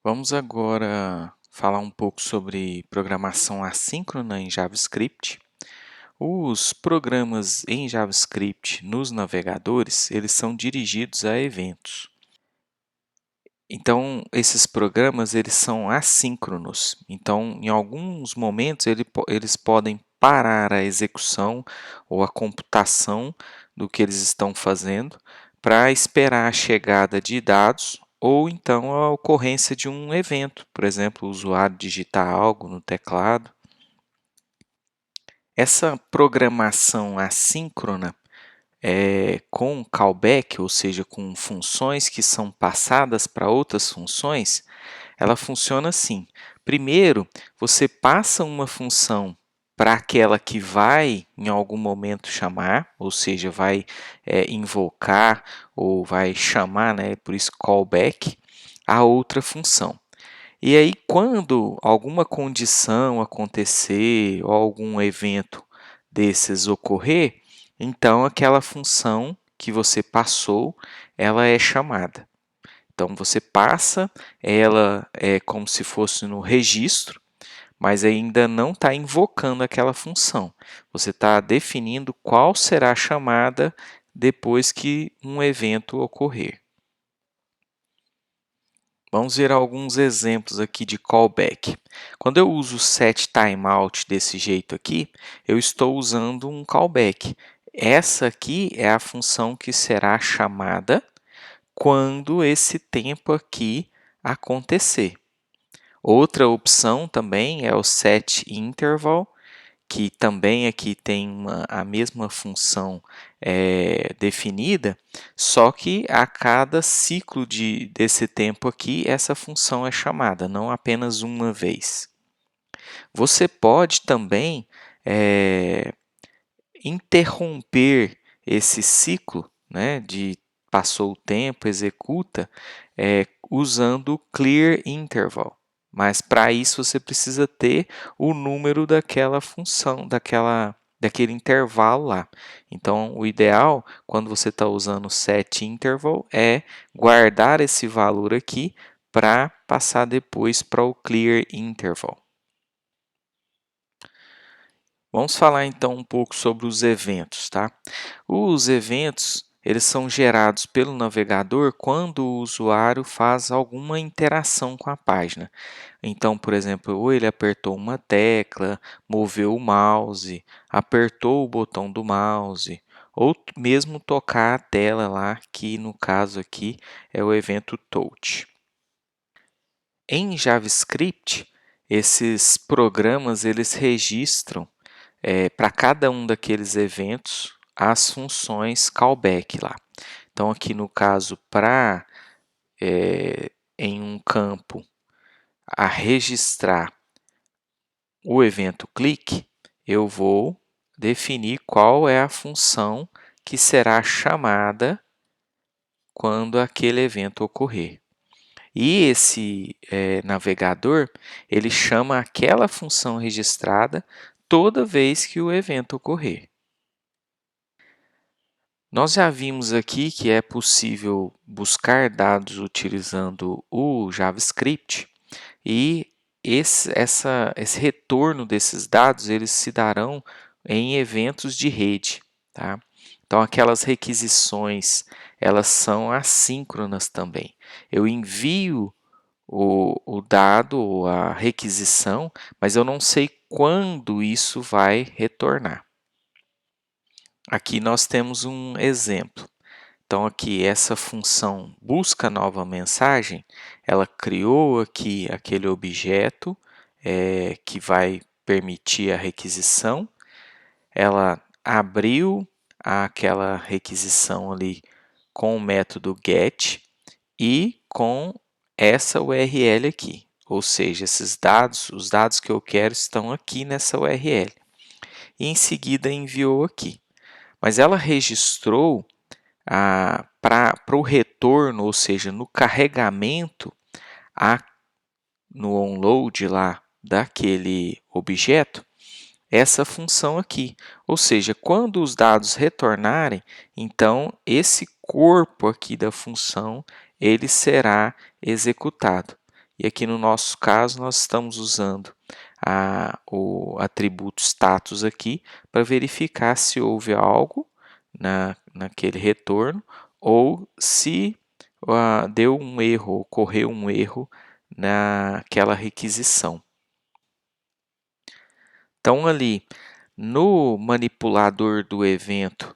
Vamos agora falar um pouco sobre programação assíncrona em JavaScript. Os programas em JavaScript nos navegadores, eles são dirigidos a eventos. Então, esses programas eles são assíncronos. Então, em alguns momentos, eles podem parar a execução ou a computação do que eles estão fazendo para esperar a chegada de dados ou então a ocorrência de um evento, por exemplo, o usuário digitar algo no teclado. Essa programação assíncrona com callback, ou seja, com funções que são passadas para outras funções, ela funciona assim. Primeiro, você passa uma função para aquela que vai em algum momento chamar, ou seja, vai invocar ou vai chamar, né, por isso callback, a outra função. E aí, quando alguma condição acontecer ou algum evento desses ocorrer, então aquela função que você passou, ela é chamada. Então você passa, ela é como se fosse no registro, mas ainda não está invocando aquela função. Você está definindo qual será a chamada depois que um evento ocorrer. Vamos ver alguns exemplos aqui de callback. Quando eu uso setTimeout desse jeito aqui, eu estou usando um callback. Essa aqui é a função que será chamada quando esse tempo aqui acontecer. Outra opção também é o setInterval, que também aqui tem a mesma função definida, só que a cada ciclo desse tempo aqui, essa função é chamada, não apenas uma vez. Você pode também interromper esse ciclo, né, de passou o tempo, executa, usando o clear interval. Mas para isso você precisa ter o número daquela função, daquele intervalo lá. Então, o ideal, quando você está usando o setInterval, é guardar esse valor aqui para passar depois para o clear interval. Vamos falar então um pouco sobre os eventos, tá? Os eventos, eles são gerados pelo navegador quando o usuário faz alguma interação com a página. Então, por exemplo, ou ele apertou uma tecla, moveu o mouse, apertou o botão do mouse, ou mesmo tocar a tela lá, que no caso aqui é o evento touch. Em JavaScript, esses programas eles registram para cada um daqueles eventos as funções callback lá. Então, aqui no caso, para em um campo a registrar o evento clique, eu vou definir qual é a função que será chamada quando aquele evento ocorrer. E esse navegador, ele chama aquela função registrada toda vez que o evento ocorrer. Nós já vimos aqui que é possível buscar dados utilizando o JavaScript e esse retorno desses dados eles se darão em eventos de rede. Tá? Então, aquelas requisições elas são assíncronas também. Eu envio o dado ou a requisição, mas eu não sei quando isso vai retornar. Aqui nós temos um exemplo. Então, aqui essa função busca nova mensagem, ela criou aqui aquele objeto que vai permitir a requisição, ela abriu aquela requisição ali com o método get e com essa URL aqui, ou seja, esses dados, os dados que eu quero estão aqui nessa URL. E em seguida enviou aqui. Mas ela registrou para o retorno, ou seja, no carregamento, no onload lá daquele objeto, essa função aqui. Ou seja, quando os dados retornarem, então esse corpo aqui da função ele será executado. E aqui no nosso caso, nós estamos usando o atributo status aqui para verificar se houve algo naquele retorno ou se deu um erro, ocorreu um erro naquela requisição. Então, ali no manipulador do evento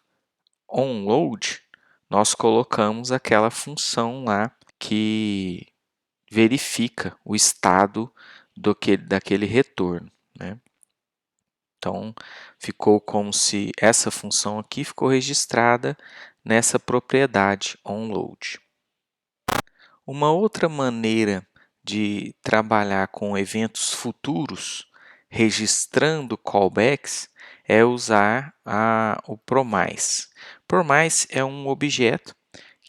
onload, nós colocamos aquela função lá que verifica o estado daquele retorno, né? Então, ficou como se essa função aqui ficou registrada nessa propriedade onload. Uma outra maneira de trabalhar com eventos futuros, registrando callbacks, é usar o promise. Promise é um objeto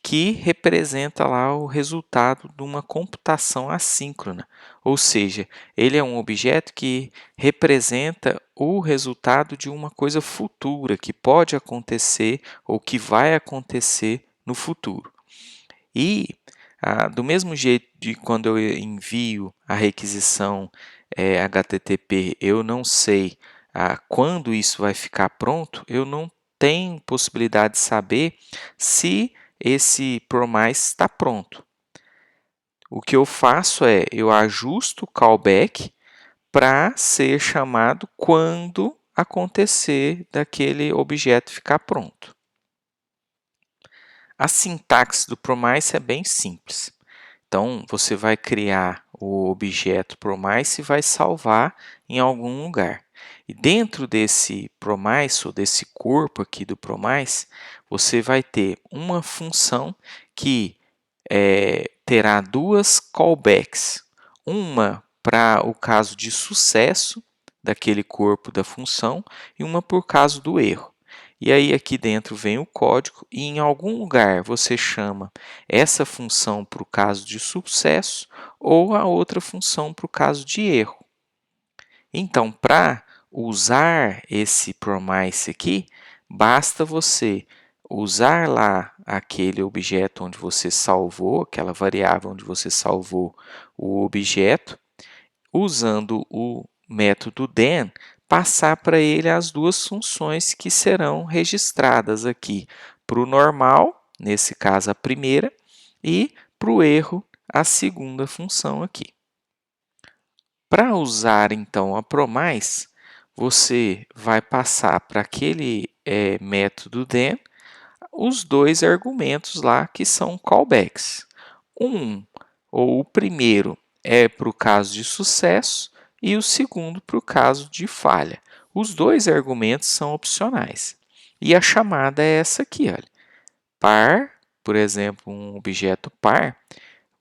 que representa lá o resultado de uma computação assíncrona, ou seja, ele é um objeto que representa o resultado de uma coisa futura que pode acontecer ou que vai acontecer no futuro. E do mesmo jeito de quando eu envio a requisição HTTP, eu não sei quando isso vai ficar pronto, eu não tenho possibilidade de saber se esse promise está pronto. O que eu faço é, eu ajusto o callback para ser chamado quando acontecer daquele objeto ficar pronto. A sintaxe do promise é bem simples. Então, você vai criar o objeto promise e vai salvar em algum lugar. E dentro desse promise, ou desse corpo aqui do promise, você vai ter uma função que terá duas callbacks. Uma para o caso de sucesso daquele corpo da função e uma por caso do erro. E aí aqui dentro vem o código e em algum lugar você chama essa função para o caso de sucesso ou a outra função para o caso de erro. Então, para usar esse promise aqui, basta você usar lá aquele objeto onde você salvou, aquela variável onde você salvou o objeto, usando o método then, passar para ele as duas funções que serão registradas aqui para o normal, nesse caso a primeira, e para o erro, a segunda função aqui. Para usar então a promise, você vai passar para aquele método then os dois argumentos lá que são callbacks. O primeiro é para o caso de sucesso e o segundo para o caso de falha. Os dois argumentos são opcionais. E a chamada é essa aqui, olha. Par, por exemplo, um objeto par,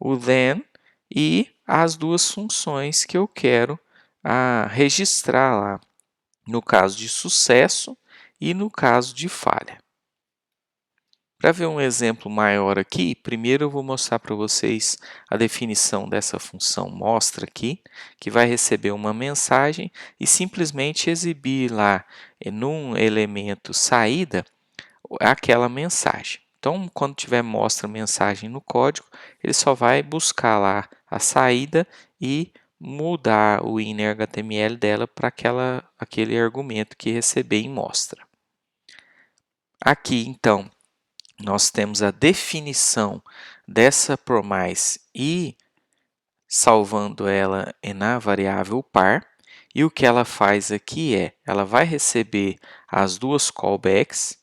o then e as duas funções que eu quero registrar lá, no caso de sucesso e no caso de falha. Para ver um exemplo maior aqui, primeiro eu vou mostrar para vocês a definição dessa função mostra aqui, que vai receber uma mensagem e simplesmente exibir lá num elemento saída aquela mensagem. Então, quando tiver mostra mensagem no código, ele só vai buscar lá a saída e mudar o inner HTML dela para aquele argumento que receber em mostra. Aqui, então, nós temos a definição dessa promise e salvando ela na variável par. E o que ela faz aqui é, ela vai receber as duas callbacks,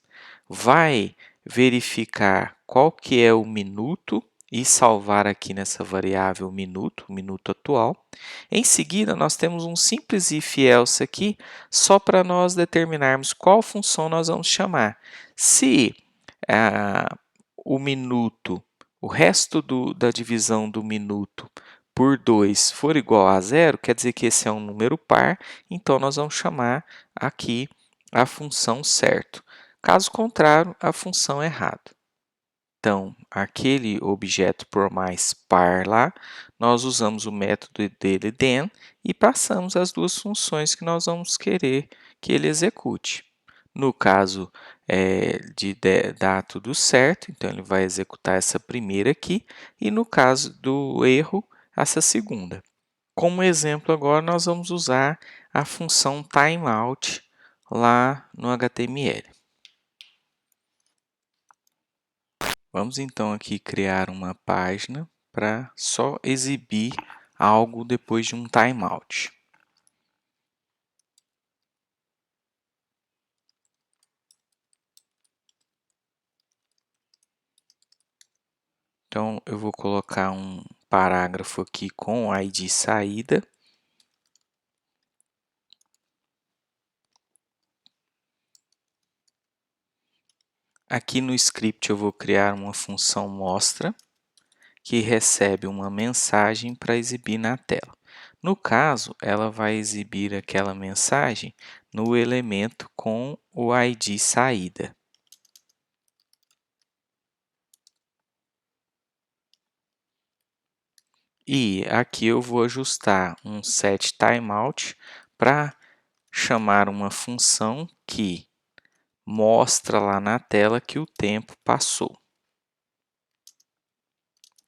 vai verificar qual que é o minuto e salvar aqui nessa variável minuto, o minuto atual. Em seguida, nós temos um simples if else aqui, só para nós determinarmos qual função nós vamos chamar. Se o minuto, o resto da divisão do minuto por 2 for igual a zero, quer dizer que esse é um número par, então nós vamos chamar aqui a função certo. Caso contrário, a função errado. Então, aquele objeto promise par lá, nós usamos o método dele then e passamos as duas funções que nós vamos querer que ele execute. No caso de dar tudo certo, então ele vai executar essa primeira aqui, e no caso do erro, essa segunda. Como exemplo agora, nós vamos usar a função timeout lá no HTML. Vamos então aqui criar uma página para só exibir algo depois de um timeout. Então, eu vou colocar um parágrafo aqui com o ID saída. Aqui no script eu vou criar uma função mostra, que recebe uma mensagem para exibir na tela. No caso, ela vai exibir aquela mensagem no elemento com o ID saída. E aqui eu vou ajustar um setTimeout para chamar uma função que mostra lá na tela que o tempo passou.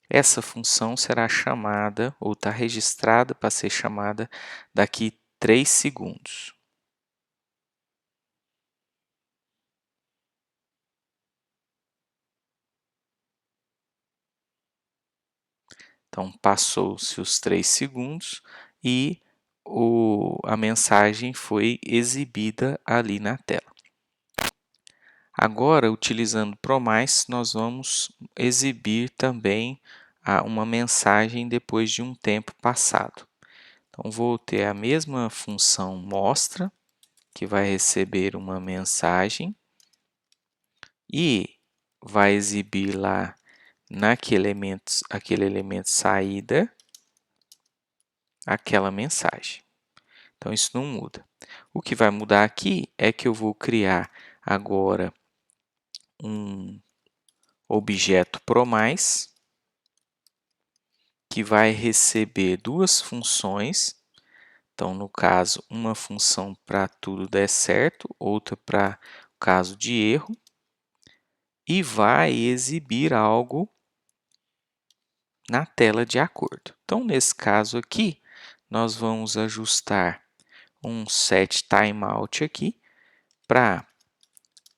Essa função será chamada ou está registrada para ser chamada daqui 3 segundos. Então, passou-se os 3 segundos e a mensagem foi exibida ali na tela. Agora, utilizando ProMice, nós vamos exibir também uma mensagem depois de um tempo passado. Então, vou ter a mesma função mostra, que vai receber uma mensagem e vai exibir lá aquele elemento saída, aquela mensagem. Então, isso não muda. O que vai mudar aqui é que eu vou criar agora um objeto ProMice, que vai receber duas funções. Então, no caso, uma função para tudo der certo, outra para o caso de erro, e vai exibir algo na tela de acordo. Então, nesse caso aqui, nós vamos ajustar um setTimeout aqui para,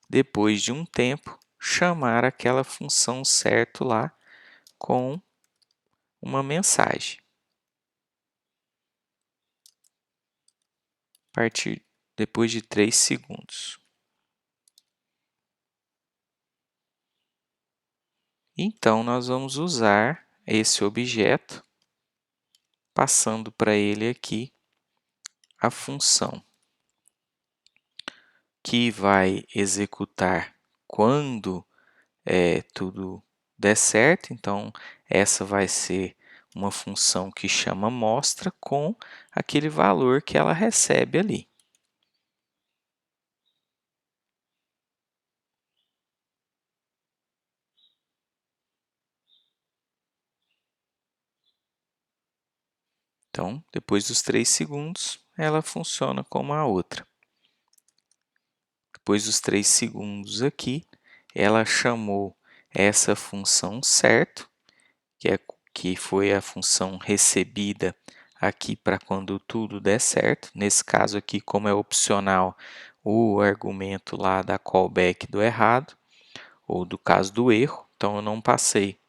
depois de um tempo, chamar aquela função certo lá com uma mensagem. A partir depois de 3 segundos. Então, nós vamos usar esse objeto, passando para ele aqui a função que vai executar quando tudo der certo. Então, essa vai ser uma função que chama mostra com aquele valor que ela recebe ali. Então, depois dos 3 segundos, ela funciona como a outra. Depois dos 3 segundos aqui, ela chamou essa função certo, que foi a função recebida aqui para quando tudo der certo. Nesse caso aqui, como é opcional, o argumento lá da callback do errado, ou do caso do erro. Então, eu não passei